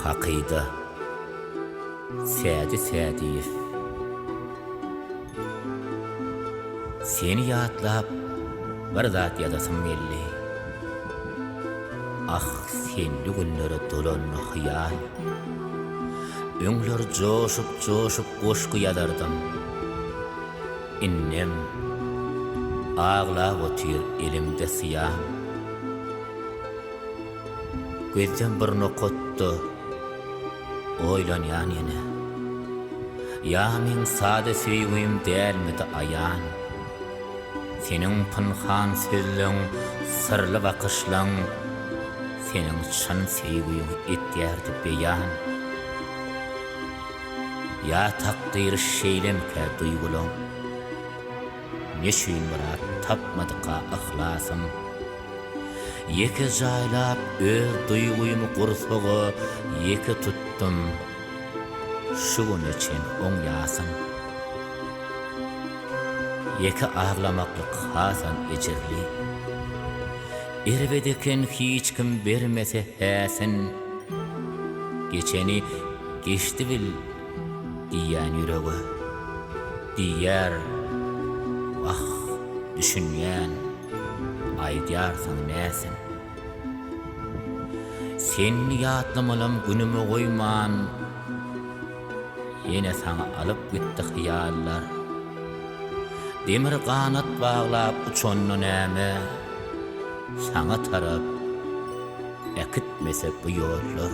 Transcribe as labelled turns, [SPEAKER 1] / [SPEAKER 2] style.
[SPEAKER 1] Hakyda Sädi Sädiýew. Seni ýatlap bir zat ýazasym geldi. Ah, senli günleri dolanma hyýal. Öňler joşup goşky ýazardym. Innem ağlap otyr elimde syýam. Gözden bir nokotdy. Oýlanýan ýene. Ya men sade süýgüim dälmidi aýan. Senin pynhan sözleň, sırly bakışlaň, senin çyn süýgüiň etýärdi beýan. Ya takdyr şeýlemkä duýgulaň. Neşin murat tapmadyka ihlasym. Yeke jaýlap öz duýguýumy gursugy yeke tutdum. Şu gün için oňýasym. Yeke ağlamaklyk hasan ejirli. Erwedeken hiç kim bermese häsin. Geçeni geçdi bil diýän ýüregi. Diýär, ah, düşünýän, aýdýarsyň näsin? Sen ýatlamalam günümi goýman, ýene saňa alyp gitdi hyýallar. Demir kanat bağlap uçonnu näme, saňa tarap ekitmese bu ýollar.